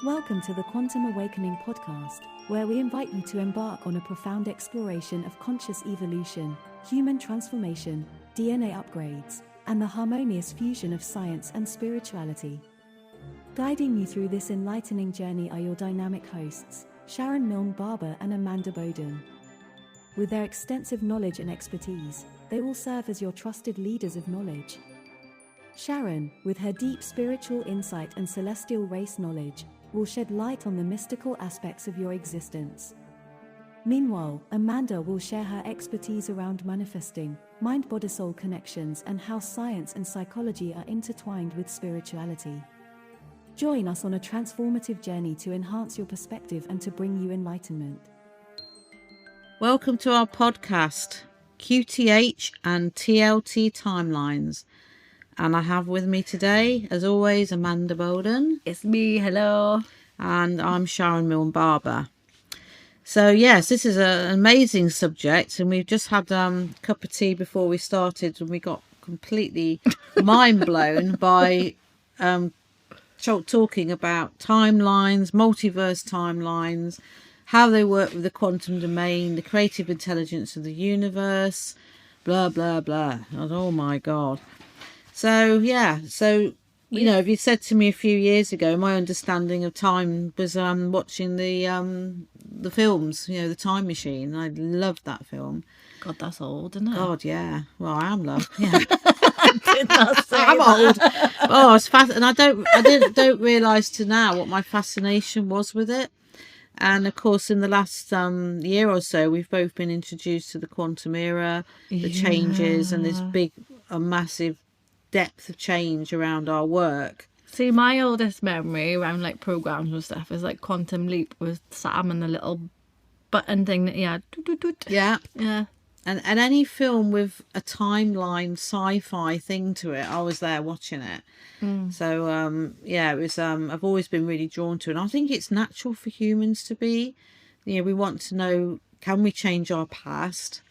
Welcome to the Quantum Awakening podcast, where we invite you to embark on a profound exploration of conscious evolution, human transformation, DNA upgrades, and the harmonious fusion of science and spirituality. Guiding you through this enlightening journey are your dynamic hosts, Sharon Milne-Barber and Amanda Bowden. With their extensive knowledge and expertise, they will serve as your trusted leaders of knowledge. Sharon, with her deep spiritual insight and celestial race knowledge, will shed light on the mystical aspects of your existence. Meanwhile, Amanda will share her expertise around manifesting, mind-body-soul connections, and how science and psychology are intertwined with spirituality. Join us on a transformative journey to enhance your perspective and to bring you enlightenment. Welcome to our podcast, QTH and TLT Timelines. And I have with me today, as always, Amanda Bowden. It's me, hello. And I'm Sharon Milne-Barber. So yes, this is an amazing subject, and we've just had a cup of tea before we started, and we got completely mind blown by talking about timelines, multiverse timelines, how they work with the quantum domain, the creative intelligence of the universe, blah, blah, blah. And oh my God. So, you know, if you said to me a few years ago, my understanding of time was watching the films, you know, The Time Machine. I loved that film. God, that's old, isn't it? God, yeah. Well, I am, love. Yeah. Did not say I'm that. old. Oh, it's fast, and I don't realise to now what my fascination was with it. And of course, in the last year or so, we've both been introduced to the quantum era, the changes, and this big, massive depth of change around our work. See, my oldest memory around like programs and stuff is like Quantum Leap with Sam and the little button thing that he had. Yeah. Yeah. And any film with a timeline sci-fi thing to it, I was there watching it. So, it was, I've always been really drawn to it. And I think it's natural for humans to be. You know, we want to know, can we change our past?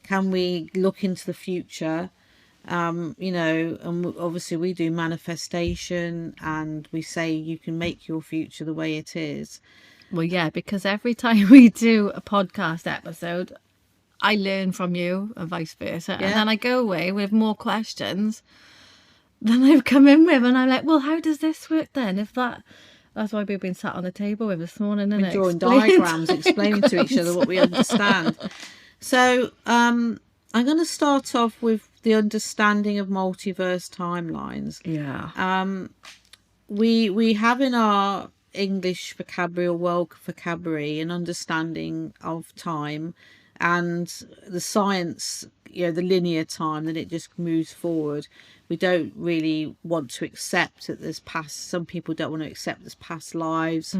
Can we look into the future? You know, and obviously we do manifestation, and we say you can make your future the way it is. Well, yeah, because every time we do a podcast episode, I learn from you and vice versa. Yeah. And then I go away with more questions than I've come in with. And I'm like, well, how does this work then? That's why we've been sat on the table with this morning, and drawing diagrams, explaining to each other what we understand. So I'm going to start off with the understanding of multiverse timelines. Yeah. We have in our English vocabulary or world vocabulary an understanding of time and the science, you know, the linear time, that it just moves forward. We don't really want to accept that there's past. Some people don't want to accept there's past lives.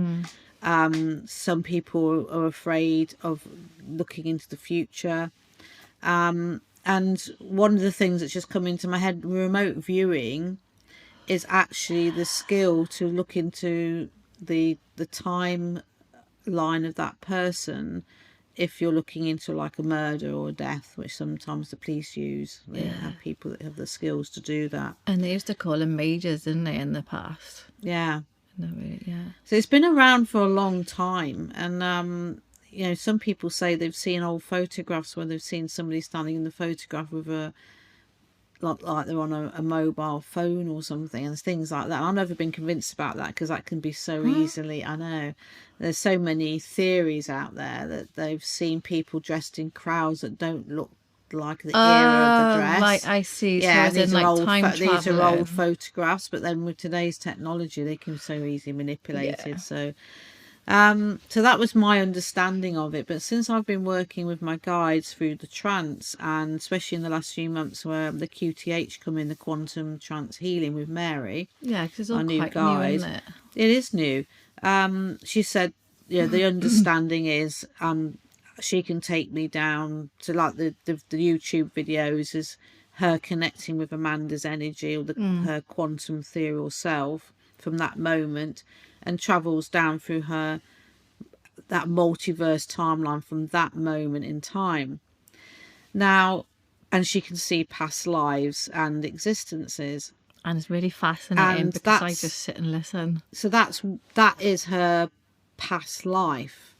Some people are afraid of looking into the future. And one of the things that's just come into my head, remote viewing, is actually the skill to look into the timeline of that person. If you're looking into like a murder or a death, which sometimes the police use, they have people that have the skills to do that. And they used to call them majors, didn't they, in the past? Yeah. No, really, yeah. So it's been around for a long time, and you know, some people say they've seen old photographs where they've seen somebody standing in the photograph with a like they're on a mobile phone or something, and things like that. I've never been convinced about that, because that can be so easily. I know there's so many theories out there that they've seen people dressed in crowds that don't look like the era of the dress. Right, I see. Yeah, so these are these are old photographs, but then with today's technology, they can be so easily manipulated. Yeah. So that was my understanding of it. But since I've been working with my guides through the trance, and especially in the last few months where the QTH come in, the Quantum Trance Healing with Mary, Yeah, because it's all our new quite guide, new, isn't it? it is new. She said, yeah, the understanding is she can take me down to like the YouTube videos as her connecting with Amanda's energy, or her quantum ethereal self from that moment, and travels down through that multiverse timeline from that moment in time. Now, and she can see past lives and existences. And it's really fascinating And because I that's- just sit and listen. So that is her past life,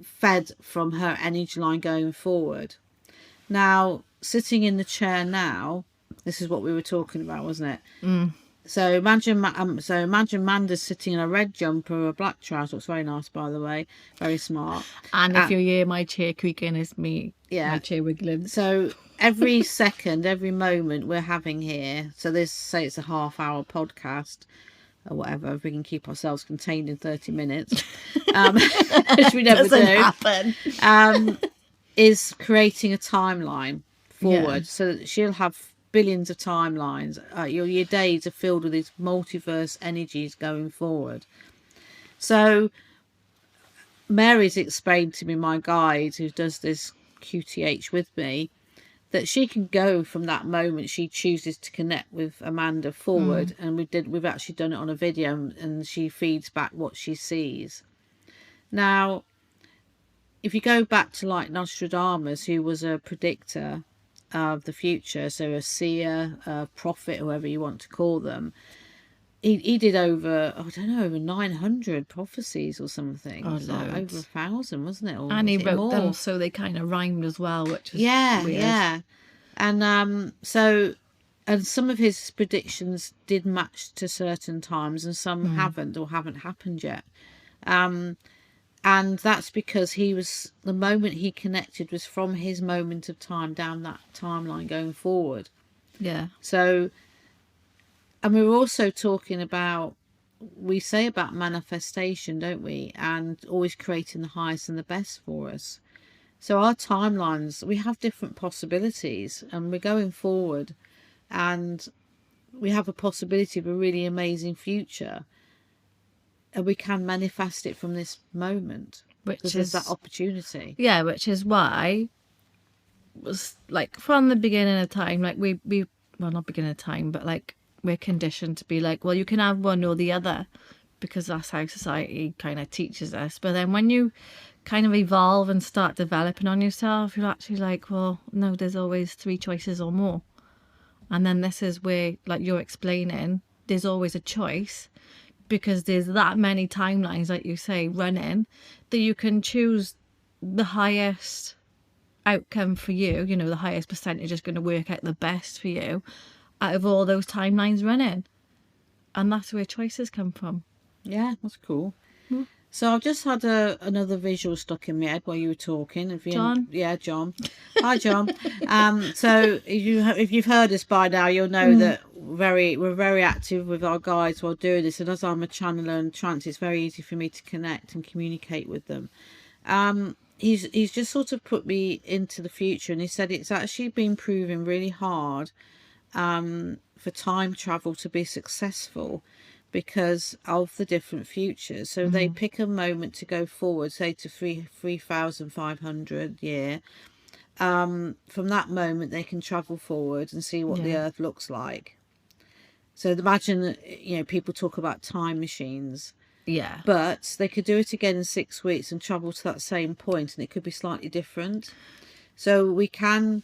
fed from her energy line going forward. Now, sitting in the chair now, this is what we were talking about, wasn't it? So imagine Amanda's sitting in a red jumper, a black trouser. Looks very nice, by the way. Very smart. And if you hear my chair creaking, it's me. Yeah. My chair wiggling. So every second, every moment we're having here. So this, say it's a half-hour podcast or whatever. If we can keep ourselves contained in 30 minutes, which we never Doesn't do. happen. Is creating a timeline forward. Yeah. So that she'll have billions of timelines. Your days are filled with these multiverse energies going forward. So Mary's explained to me, my guide who does this QTH with me, that she can go from that moment she chooses to connect with Amanda forward. And we've actually done it on a video, and she feeds back what she sees. Now, if you go back to like Nostradamus, who was a predictor of the future, so a seer, a prophet, whoever you want to call them, he did over 900 prophecies or something. Oh, Like over 1,000, wasn't it? Or And he was it wrote more? them so they kind of rhymed as well, which is weird. Yeah. And and some of his predictions did match to certain times, and some haven't or haven't happened yet. And that's because the moment he connected was from his moment of time down that timeline going forward. Yeah. So, and we were also talking about, we say about manifestation, don't we? And always creating the highest and the best for us. So our timelines, we have different possibilities, and we're going forward, and we have a possibility of a really amazing future. And we can manifest it from this moment, because there's that opportunity. Yeah, which is why was like from the beginning of time, like we well, not beginning of time, but like we're conditioned to be like, well, you can have one or the other, because that's how society kind of teaches us. But then when you kind of evolve and start developing on yourself, you're actually like, well, no, there's always 3 choices or more. And then this is where, like you're explaining, there's always a choice, because there's that many timelines, like you say, running, that you can choose the highest outcome for you, you know, the highest percentage is going to work out the best for you out of all those timelines running. And that's where choices come from. Yeah, that's cool. So I've just had another visual stuck in my head while you were talking. John? Yeah, John. Hi, John. So if you've heard us by now, you'll know that we're very active with our guides while doing this. And as I'm a channeler and trance, it's very easy for me to connect and communicate with them. He's just sort of put me into the future, and he said it's actually been proven really hard for time travel to be successful, because of the different futures. So they pick a moment to go forward, say to 3,500 year. From that moment they can travel forward and see what the earth looks like. So imagine, you know, people talk about time machines. Yeah. But they could do it again in 6 weeks and travel to that same point, and it could be slightly different. So we can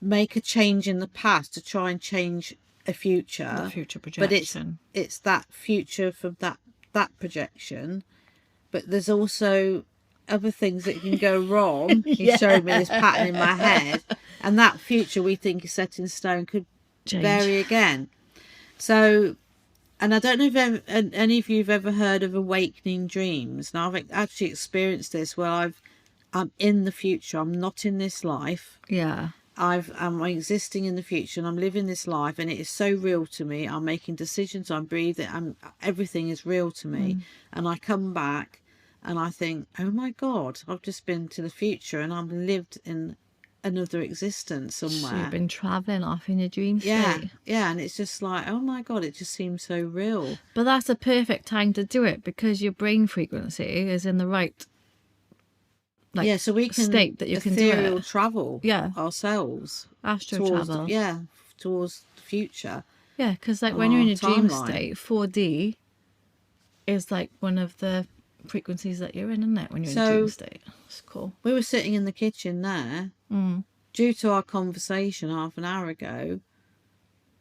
make a change in the past to try and change a future. The future projection. But it's that future from that projection. But there's also other things that can go wrong. He's showing me this pattern in my head. And that future we think is set in stone could vary again. So, and I don't know if any of you have ever heard of awakening dreams. Now, I've actually experienced this where I'm in the future. I'm not in this life. Yeah. I'm existing in the future, and I'm living this life, and it is so real to me. I'm making decisions, I'm breathing, everything is real to me. And I come back and I think, oh my God, I've just been to the future and I've lived in another existence somewhere. So you've been travelling off in your dream state. Yeah, and it's just like, oh my God, it just seems so real. But that's a perfect time to do it, because your brain frequency is in the right so we can state that you can do ethereal it. travel ourselves. Astral travel. Towards the future. Yeah, because like when you're in a dream timeline. state, 4D is like one of the frequencies that you're in, isn't it? When you're in a dream state. It's cool. We were sitting in the kitchen there. Due to our conversation half an hour ago,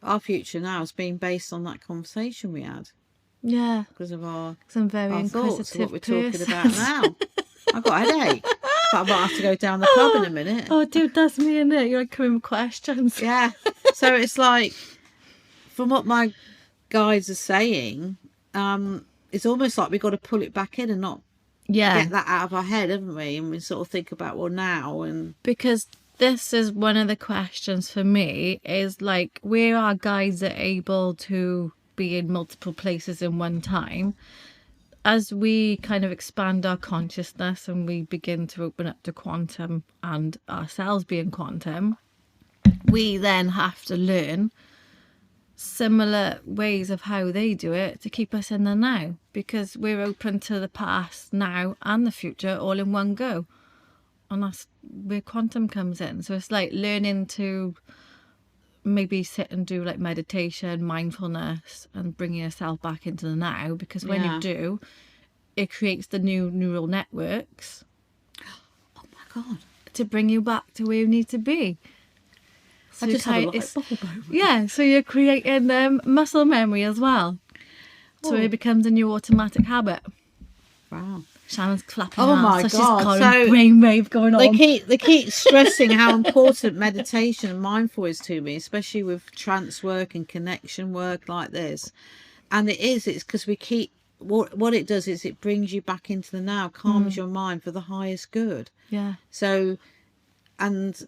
our future now is being based on that conversation we had. Yeah. Because of our Some very thoughts of what we're inquisitive talking about now. I've got a headache. But I might have to go down the pub in a minute. Oh, dude, that's me in it. You're like coming with questions. Yeah. So it's like, from what my guides are saying, it's almost like we've got to pull it back in and not get that out of our head, haven't we? And we sort of think about, well, now. And because this is one of the questions for me, is like, where our guides are able to be in multiple places in one time, as we kind of expand our consciousness and we begin to open up to quantum and ourselves being quantum, we then have to learn similar ways of how they do it to keep us in the now, because we're open to the past, now and the future all in one go. And that's where quantum comes in. So it's like learning to maybe sit and do like meditation, mindfulness, and bringing yourself back into the now, because when you do, it creates the new neural networks. Oh my God. To bring you back to where you need to be. So I just had a light bulb moment. Yeah, so you're creating muscle memory as well. So it becomes a new automatic habit. Wow. Shannon's clapping. Oh my God! She's got a brainwave going on. They keep stressing how important meditation and mindful is to me, especially with trance work and connection work like this. And it's because we keep what it does is it brings you back into the now, calms your mind for the highest good. Yeah. So, and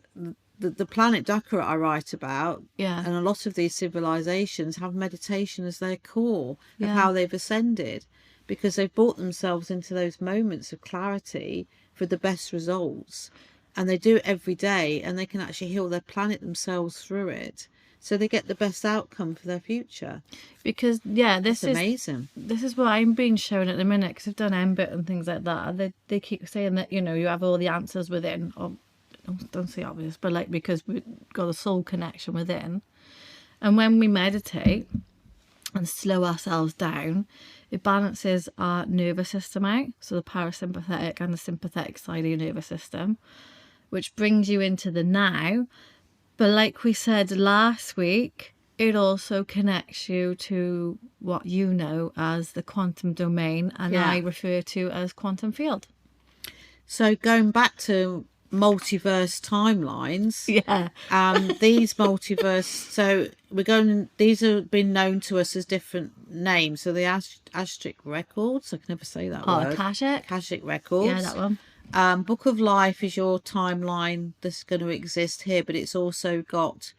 the planet Dakar I write about, and a lot of these civilizations have meditation as their core of how they've ascended, because they've brought themselves into those moments of clarity for the best results, and they do it every day, and they can actually heal their planet themselves through it, so they get the best outcome for their future. Because this is amazing. This is what I'm being shown at the minute, because I've done MBIT and things like that. They keep saying that, you know, you have all the answers within. Or, don't say obvious, but like, because we've got a soul connection within, and when we meditate and slow ourselves down, it balances our nervous system out, so the parasympathetic and the sympathetic side of your nervous system, which brings you into the now. But like we said last week, it also connects you to what you know as the quantum domain, and I refer to as quantum field. So going back to multiverse timelines, these multiverse, so these have been known to us as different names. So the Ashtric records, I can never say that word. Akashic records, that one. Book of Life is your timeline that's going to exist here, but it's also got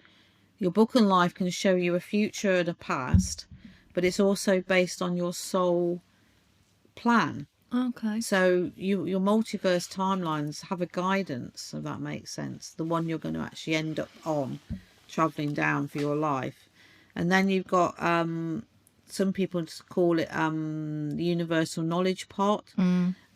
your book of life can show you a future and a past, but it's also based on your soul plan. Okay. So your multiverse timelines have a guidance, if that makes sense. The one you're going to actually end up on, traveling down for your life. And then you've got some people call it the universal knowledge pot.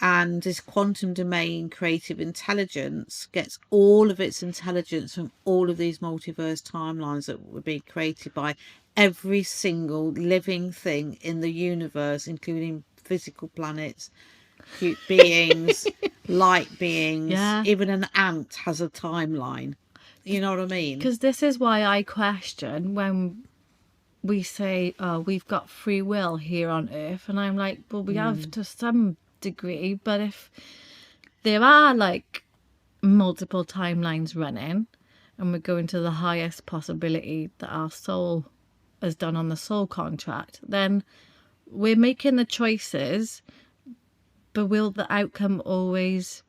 And this quantum domain creative intelligence gets all of its intelligence from all of these multiverse timelines that were being created by every single living thing in the universe, including physical planets, cute beings, light beings. Even an ant has a timeline. You know what I mean? Because this is why I question when we say, oh, we've got free will here on Earth, and I'm like, well, we have to some degree, but if there are like multiple timelines running, and we're going to the highest possibility that our soul has done on the soul contract, then we're making the choices, but will the outcome always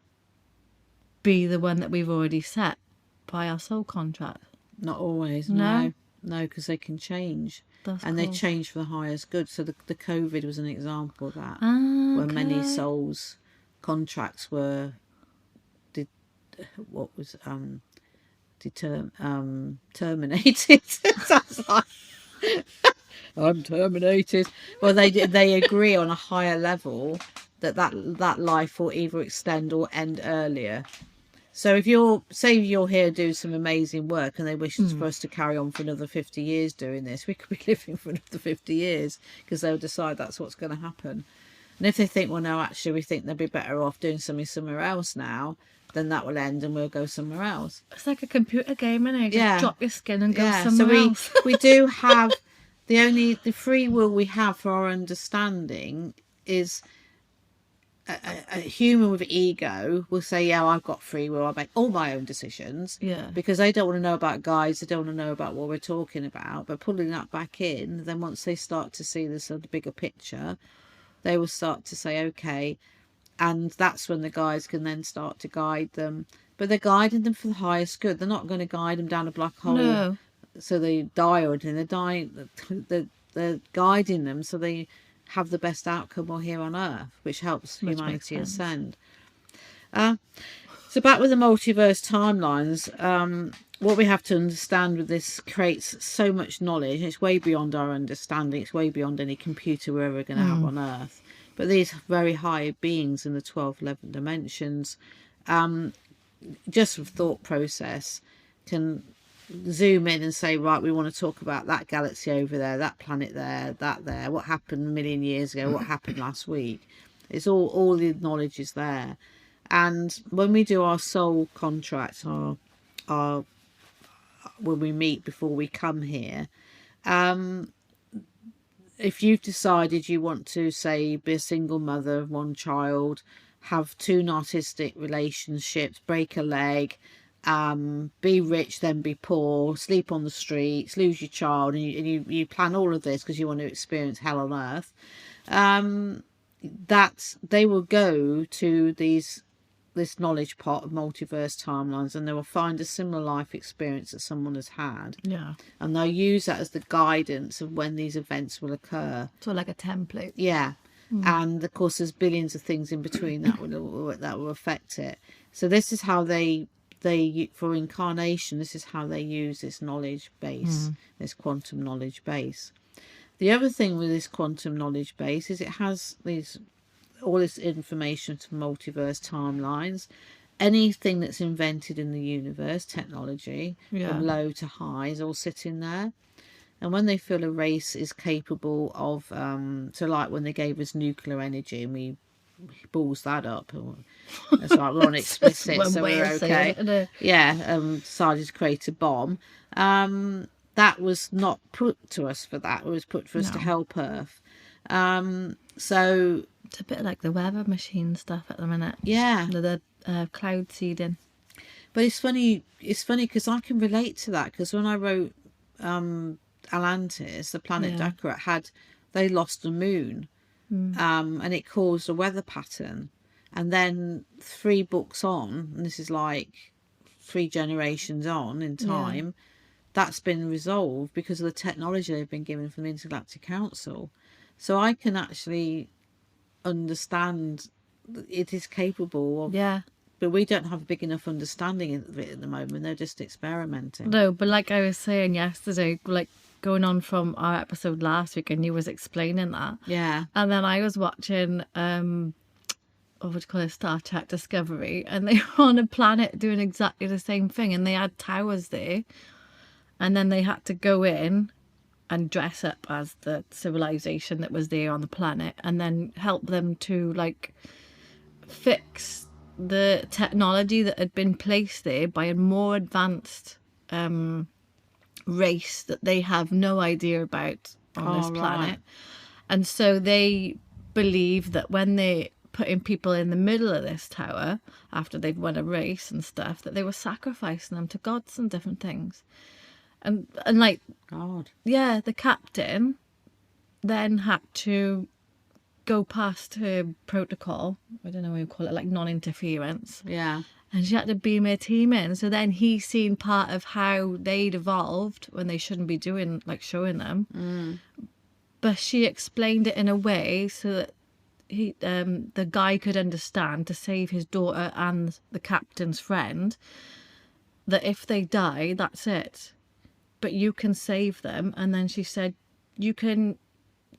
be the one that we've already set by our soul contract? Not always. No, because they can change. They change for the highest good. So the COVID was an example of that, where many souls contracts were terminated. Sounds like I'm terminated. Well, they agree on a higher level that life will either extend or end earlier. So if you're here doing some amazing work, and they wish for us to carry on for another 50 years doing this, we could be living for another 50 years, because they'll decide that's what's going to happen. And if they think, well, no, actually, we think they'll be better off doing something somewhere else now, then that will end and we'll go somewhere else. It's like a computer game, and you just drop your skin and go So somewhere else. we do have the free will we have for our understanding is a human with ego will say, yeah, I've got free will, I make all my own decisions. Yeah. Because they don't want to know about guides, they don't want to know about what we're talking about. But pulling that back in, then once they start to see this sort of bigger picture, they will start to say, okay, and that's when the guides can then start to guide them. But they're guiding them for the highest good. They're not going to guide them down a black hole. No. So they die or anything. They're guiding them so they have the best outcome while here on Earth, which helps humanity ascend. So back with the multiverse timelines, what we have to understand with this creates so much knowledge. It's way beyond our understanding. It's way beyond any computer we're ever going to have on Earth. But these very high beings in the 12, 11 dimensions, just with thought process, can zoom in and say, right, we want to talk about that galaxy over there, that planet there, that there, what happened a million years ago, what happened last week. It's all the knowledge is there. And when we do our soul contract, our when we meet before we come here, if you've decided you want to, say, be a single mother of one child, have two narcissistic relationships, break a leg, be rich, then be poor, sleep on the streets, lose your child, and you plan all of this because you want to experience hell on earth, that they will go to this knowledge pot of multiverse timelines, and they will find a similar life experience that someone has had. Yeah. And they'll use that as the guidance of when these events will occur. So like a template. Yeah. And of course there's billions of things in between that will affect it. So this is how they for incarnation, this is how they use this knowledge base, this quantum knowledge base. The other thing with this quantum knowledge base is it has all this information to multiverse timelines. Anything that's invented in the universe, technology, from low to high, is all sitting there. And when they feel a race is capable of, so like when they gave us nuclear energy and we balls that up, it's like we're on explicit, so we're okay. Decided to create a bomb. That was not put to us for that. It was put for us to help Earth. So it's a bit like the weather machine stuff at the minute. Yeah, the cloud seeding. But it's funny because I can relate to that, because when I wrote Atlantis, the planet Dakar, they lost a moon, and it caused a weather pattern. And then 3 books on, and this is like 3 generations on in time, that's been resolved because of the technology they've been given from the Intergalactic Council. So I can actually understand that it is capable of. Yeah. But we don't have a big enough understanding of it at the moment. They're just experimenting. No, but like I was saying yesterday, like going on from our episode last week, and you was explaining that. Yeah. And then I was watching what would you call it, Star Trek Discovery, and they were on a planet doing exactly the same thing, and they had towers there, and then they had to go in and dress up as the civilization that was there on the planet, and then help them to like fix the technology that had been placed there by a more advanced race that they have no idea about on this planet. Right. And so they believe that when they putting people in the middle of this tower after they've won a race and stuff, that they were sacrificing them to gods and different things. And like God. Yeah, the captain then had to go past her protocol. I don't know what you call it, like non-interference. Yeah. And she had to beam her team in. So then he's seen part of how they'd evolved when they shouldn't be doing, like showing them. But she explained it in a way so that the guy could understand, to save his daughter and the captain's friend, that if they die, that's it. But you can save them. And then she said, you can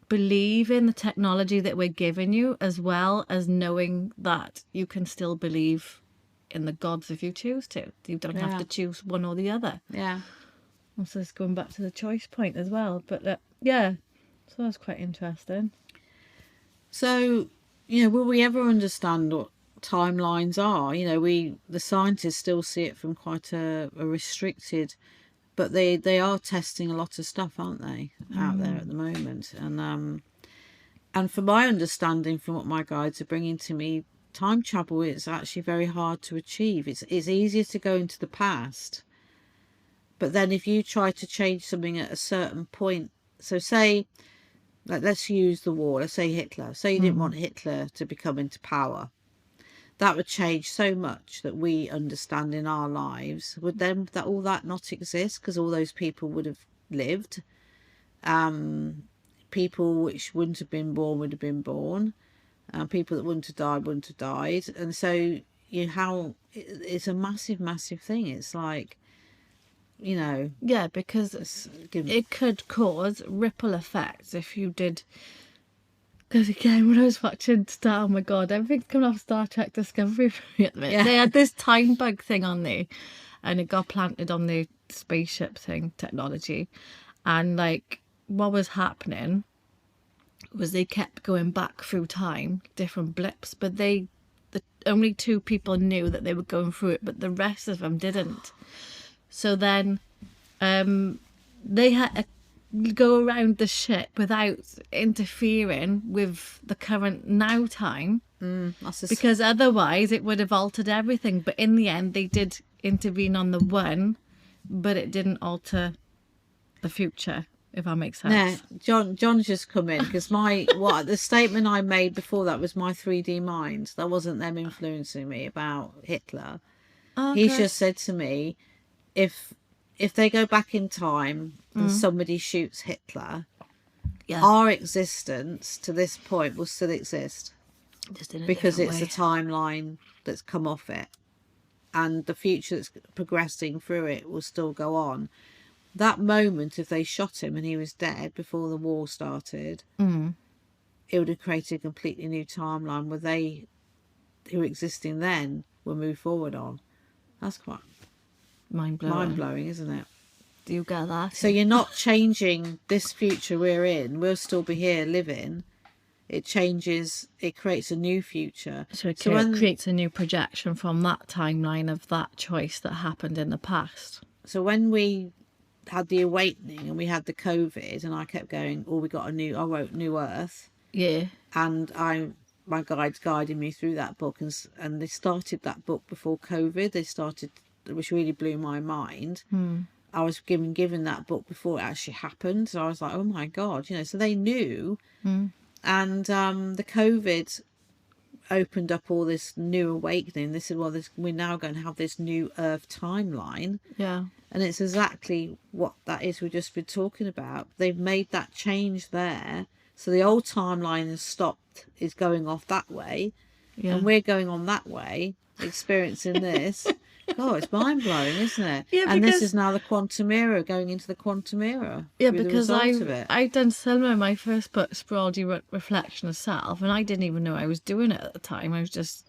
believe in the technology that we're giving you, as well as knowing that you can still believe in the gods if you choose to. You don't have to choose one or the other. Yeah. So it's going back to the choice point as well. But so that's quite interesting. So will we ever understand what timelines are? The scientists still see it from quite a restricted, but they are testing a lot of stuff, aren't they, out there at the moment? And from my understanding, from what my guides are bringing to me, time travel is actually very hard to achieve. It's easier to go into the past, but then if you try to change something at a certain point, so say, like, let's use the war, let's say Hitler. Say you didn't want Hitler to become into power. That would change so much that we understand in our lives. Would then all that not exist? Because all those people would have lived. People which wouldn't have been born would have been born. People that wouldn't have died wouldn't have died. And so it's a massive, massive thing. It's like, Yeah, because it could cause ripple effects if you did. Because again, when I was watching oh my God, everything's coming off Star Trek Discovery for me at the minute. Yeah. They had this time bug thing on there, and it got planted on the spaceship thing technology. And like, what was happening was they kept going back through time, different blips, but the only 2 people knew that they were going through it, but the rest of them didn't. So then they had to go around the ship without interfering with the current now time, because otherwise it would have altered everything. But in the end, they did intervene on the one, but it didn't alter the future, if that makes sense. No, John's just come in because the statement I made before that was my 3D mind. That wasn't them influencing me about Hitler. Okay. He's just said to me, if they go back in time and somebody shoots Hitler, our existence to this point will still exist, Just in a because different it's way. a timeline that's come off it, and the future that's progressing through it will still go on. That moment, if they shot him and he was dead before the war started, it would have created a completely new timeline where they who were existing then will move forward on. That's quite mind-blowing, isn't it? Do you get that? So you're not changing this future we're in. We'll still be here living. It changes, it creates a new future. So it creates a new projection from that timeline of that choice that happened in the past. So when we had the awakening and we had the COVID, and I kept going, I wrote New Earth. Yeah. And my guides guided me through that book, and they started that book before COVID. Which really blew my mind. I was given that book before it actually happened, so I was like, oh my God, so they knew. And the COVID opened up all this new awakening. They said, well, we're now going to have this new Earth timeline. Yeah. And it's exactly what that is we've just been talking about. They've made that change there. So the old timeline is going off that way. Yeah. And we're going on that way, experiencing this. Oh, it's mind-blowing, isn't it? Yeah, and this is now the quantum era, going into the quantum era. Yeah, through because the result of it. I'd done cinema, my first book, Sprawledy Reflection of Self, and I didn't even know I was doing it at the time. I was just,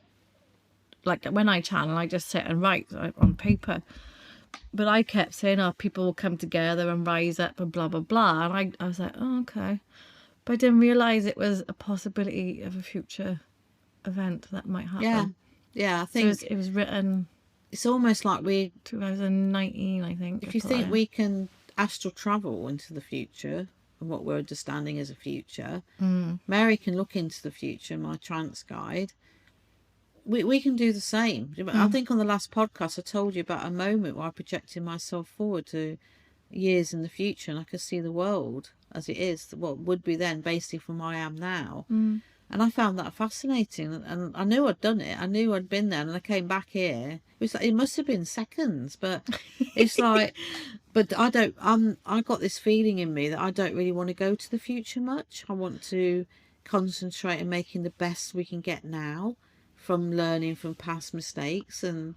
like, when I channel, I just sit and write on paper. But I kept saying, people will come together and rise up and blah, blah, blah. And I was like, oh, okay. But I didn't realise it was a possibility of a future event that might happen. Yeah, I think... So it was written... It's almost like 2019, I think. If you think we can astral travel into the future and what we're understanding as a future, Mary can look into the future, my trance guide. We can do the same. I think on the last podcast I told you about a moment where I projected myself forward to years in the future, and I could see the world as it is, what would be then, basically from where I am now. And I found that fascinating, and I knew I'd done it. I knew I'd been there, and I came back here. It must have been seconds, but it's like, but I got this feeling in me that I don't really want to go to the future much. I want to concentrate on making the best we can get now, from learning from past mistakes and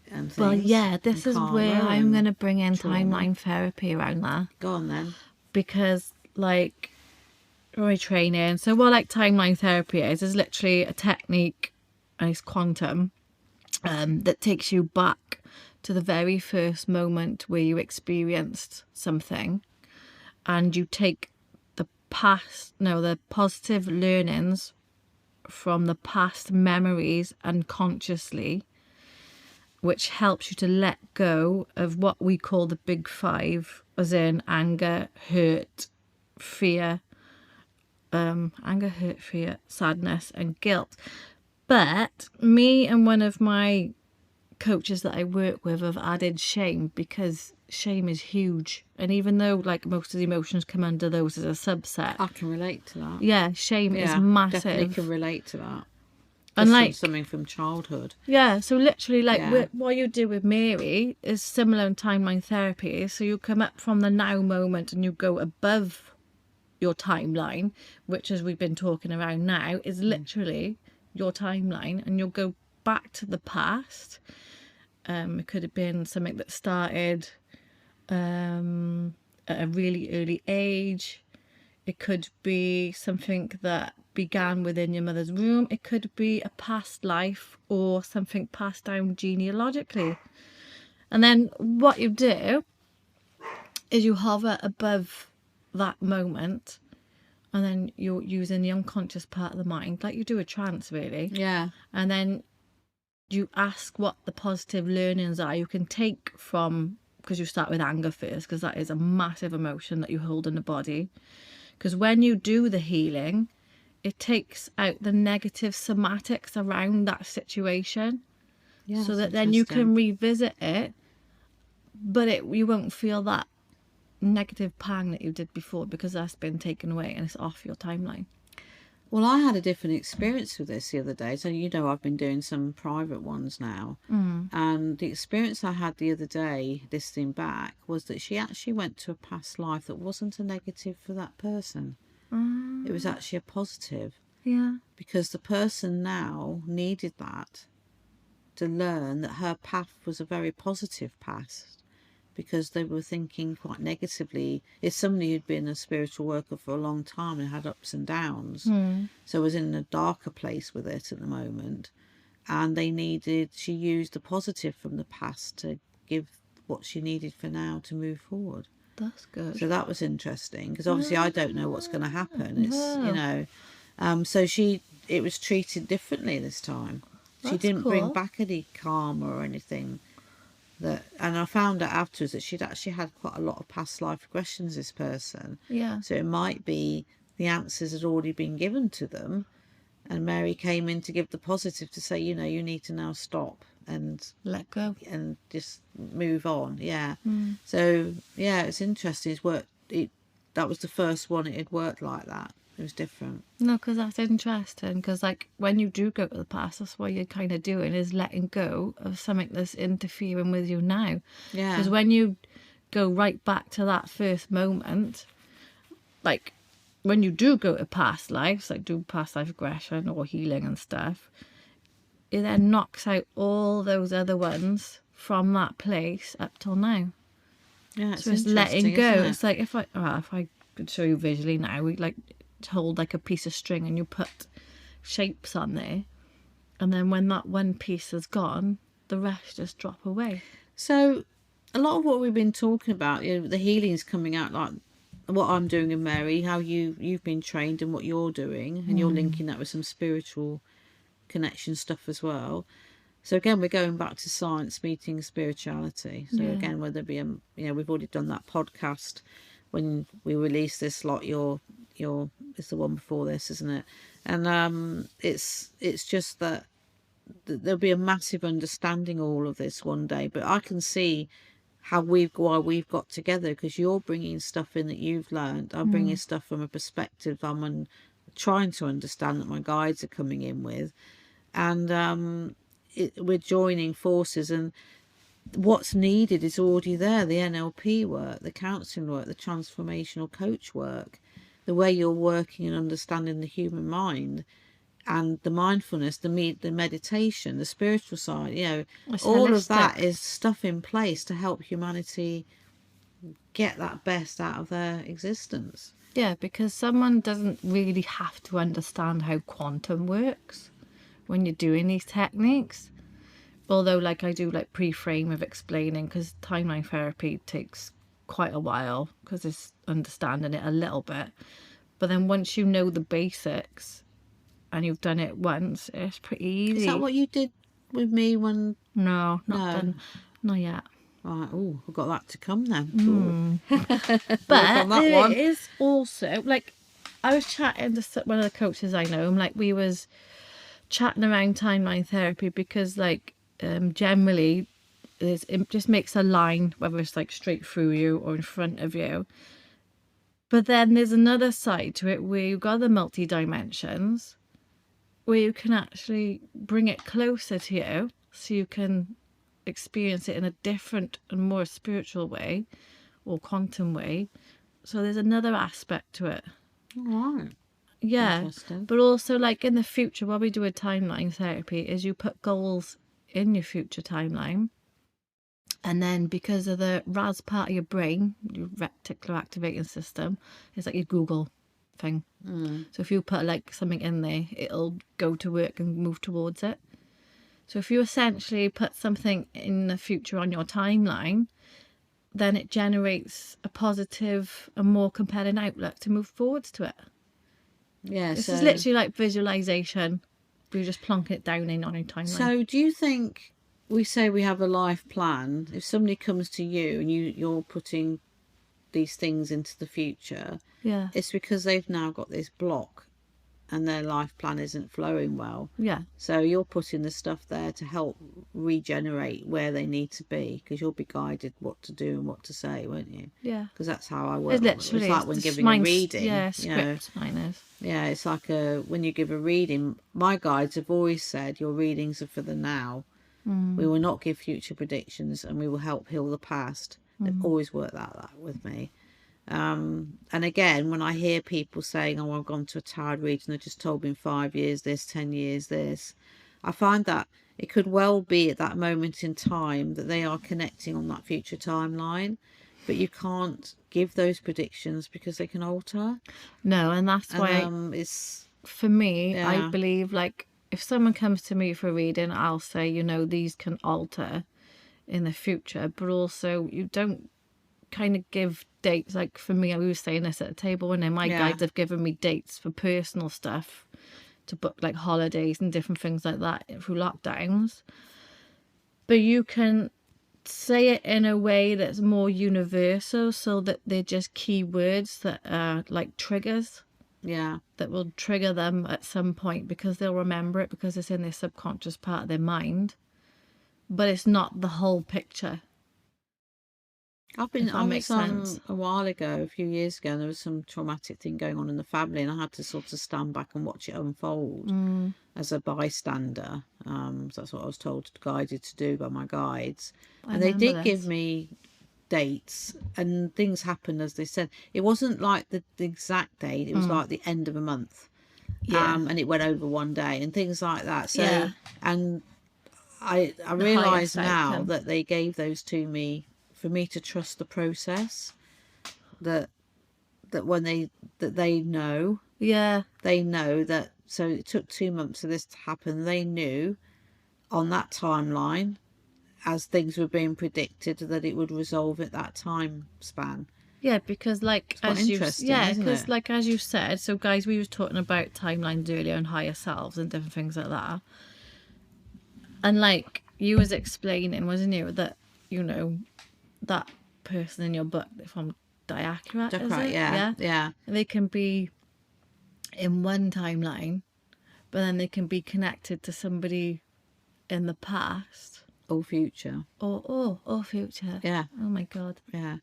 things. Well, yeah, this is where I'm going to bring in timeline therapy around that. Go on then. Because, like, my training, so what like timeline therapy is literally a technique, and it's quantum, that takes you back to the very first moment where you experienced something, and you take the positive learnings from the past memories unconsciously, which helps you to let go of what we call the big five, as in anger, hurt, fear, sadness, and guilt. But me and one of my coaches that I work with have added shame, because shame is huge. And even though like most of the emotions come under those as a subset, I can relate to that. yeah, shame is massive. Definitely can relate to that. And like something from childhood. Yeah, so literally like Yeah. what you do with Mary is similar in timeline therapy. So you come up from the now moment and you go above your timeline, which, as we've been talking around now, is literally your timeline, and you'll go back to the past. It could have been something that started at a really early age. It could be something that began within your mother's womb. It could be a past life or something passed down genealogically. And then what you do is you hover above that moment, and then you're using the unconscious part of the mind, like you do a trance, really. Yeah. And then you ask what the positive learnings are you can take from, because you start with anger first, because that is a massive emotion that you hold in the body. Because when you do the healing, it takes out the negative somatics around that situation, so that then you can revisit it, but you won't feel that negative pang that you did before, because that's been taken away and it's off your timeline. Well, I had a different experience with this the other day. So, I've been doing some private ones now. And the experience I had the other day, listening back, was that she actually went to a past life that wasn't a negative for that person. It was actually a positive. Yeah. Because the person now needed that to learn that her path was a very positive past. Because they were thinking quite negatively. It's somebody who'd been a spiritual worker for a long time and had ups and downs. So was in a darker place with it at the moment. And she used the positive from the past to give what she needed for now to move forward. That's good. So that was interesting, because obviously I don't know what's going to happen. It's, so it was treated differently this time. She didn't bring back any karma or anything. And I found out afterwards that she'd actually had quite a lot of past life regressions, this person. Yeah. So it might be the answers had already been given to them, and Mary came in to give the positive, to say, you need to now stop and let go and just move on. Yeah. So yeah, it's interesting. That was the first one it had worked like that. It was different. No, because that's interesting, because like when you do go to the past, that's what you're kind of doing, is letting go of something that's interfering with you now. Yeah. Because when you go right back to that first moment, like when you do go to past lives, like do past life regression or healing and stuff, it then knocks out all those other ones from that place up till now. Yeah, it's so it's letting go. Isn't it? It's like if I could show you visually now, we like hold like a piece of string and you put shapes on there, and then when that one piece is gone, the rest just drop away. So a lot of what we've been talking about, the healing's coming out, like what I'm doing in Mary, how you've been trained and what you're doing, and you're linking that with some spiritual connection stuff as well. So again, we're going back to science meeting spirituality. So again, whether it be we've already done that podcast when we release this lot. It's the one before this, isn't it? And it's just that there'll be a massive understanding of all of this one day. But I can see why we've got together, because you're bringing stuff in that you've learned. I'm bringing stuff from a perspective I'm trying to understand, that my guides are coming in with, and we're joining forces, and what's needed is already there. The NLP work, the counselling work, the transformational coach work, the way you're working and understanding the human mind, and the mindfulness, the meditation, the spiritual side, It's all holistic. of that is stuff in place to help humanity get that best out of their existence. Yeah, because someone doesn't really have to understand how quantum works when you're doing these techniques. Although, like, I do like pre-frame of explaining, because timeline therapy takes quite a while, because it's understanding it a little bit. But then once you know the basics, and you've done it once, it's pretty easy. Is that what you did with me when... No, not No. done. Not yet. Right, oh, I've got that to come then. But on that there one. is also, like, I was chatting to one of the coaches I know, and like we was chatting around timeline therapy because like generally it just makes a line, whether it's like straight through you or in front of you. But then there's another side to it where you've got the multi-dimensions, where you can actually bring it closer to you so you can experience it in a different and more spiritual way or quantum way. So there's another aspect to it. All right. Yeah. Interesting. But also, like in the future, what we do with timeline therapy is you put goals in your future timeline. And then because of the RAS part of your brain, your reticular activating system, it's like your Google thing. So if you put like something in there, it'll go to work and move towards it. So if you essentially put something in the future on your timeline, then it generates a positive and more compelling outlook to move forwards to it. Yeah, This so... is literally like visualization. You just plonk it down in on your timeline. So do you think, we say we have a life plan, if somebody comes to you and you're putting these things into the future, yeah. it's because they've now got this block and their life plan isn't flowing well. Yeah. So you're putting the stuff there to help regenerate where they need to be, because you'll be guided what to do and what to say, won't you? Yeah. Because that's how I work. It's literally, it's like when giving a reading. Yeah, you know. script mine is. Yeah, it's like when you give a reading, my guides have always said your readings are for the now. We will not give future predictions, and we will help heal the past. They've always worked that with me. And again, when I hear people saying, oh, I've gone to a tarot reading, they just told me in 5 years this, 10 years this, I find that it could well be at that moment in time that they are connecting on that future timeline, but you can't give those predictions because they can alter. No, and that's why it's... For me, Yeah. I believe, like, if someone comes to me for a reading, I'll say, you know, these can alter in the future, but also you don't kind of give dates. Like for me, we were saying this at the table, and then my guides have given me dates for personal stuff to book, like holidays and different things like that through lockdowns. But you can say it in a way that's more universal, so that they're just keywords that are like triggers. Yeah. That will trigger them at some point because they'll remember it because it's in their subconscious part of their mind. But it's not the whole picture. I was a while ago, a few years ago, and there was some traumatic thing going on in the family, and I had to sort of stand back and watch it unfold as a bystander. So that's what I was told, guided to do by my guides. And they did give me dates, and things happened as they said. It wasn't like the exact date, it was like the end of a month. And it went over one day and things like that. So and I realise now that they gave those to me for me to trust the process, that when they know that. So it took 2 months for this to happen. They knew on that timeline, as things were being predicted, that it would resolve at that time span. Yeah, because like as you said, so guys, we were talking about timelines earlier and higher selves and different things like that. And like you was explaining, wasn't you, that, you know, that person in your book from Diacrat, is it? Yeah. And they can be in one timeline, but then they can be connected to somebody in the past or future. Or future. Yeah. Oh my God. Yeah.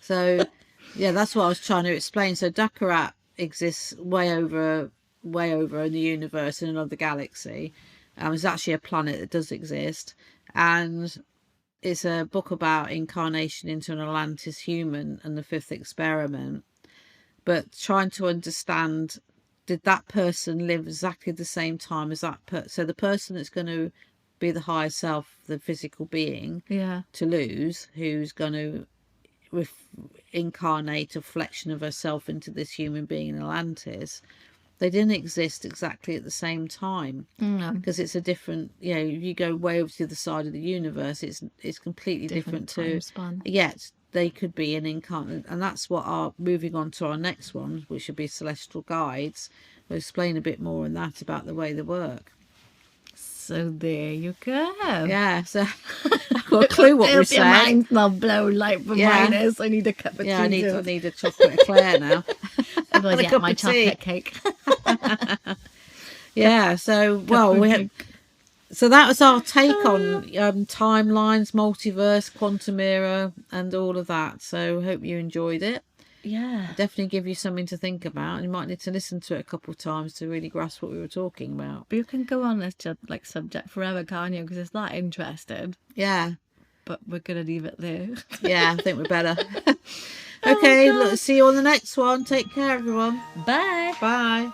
So, yeah, that's what I was trying to explain. So Diacrat exists way over in the universe in another galaxy. It's actually a planet that does exist, and it's a book about incarnation into an Atlantis human and the fifth experiment. But trying to understand, did that person live exactly the same time as that person? So the person that's going to be the higher self, the physical being, to lose, who's going to incarnate a reflection of herself into this human being in Atlantis, they didn't exist exactly at the same time, because it's a different, if you go way over to the other side of the universe, it's completely different time span. Yet they could be an incarnate, and that's what our moving on to our next one, which should be celestial guides. We'll explain a bit more on that, about the way they work. So there you go. Yeah, so I've got a clue what we said. Your mind's not blown like mine is. I need a cup of tea. Yeah, I need a chocolate eclair now. I'm going to get my chocolate cake. Yeah, so, so that was our take on timelines, multiverse, quantum era, and all of that. So hope you enjoyed it. Yeah. Definitely give you something to think about. You might need to listen to it a couple of times to really grasp what we were talking about. But you can go on this subject forever, can't you? Because it's that interesting. Yeah. But we're going to leave it there. Yeah, I think we're better. Okay, see you on the next one. Take care, everyone. Bye. Bye.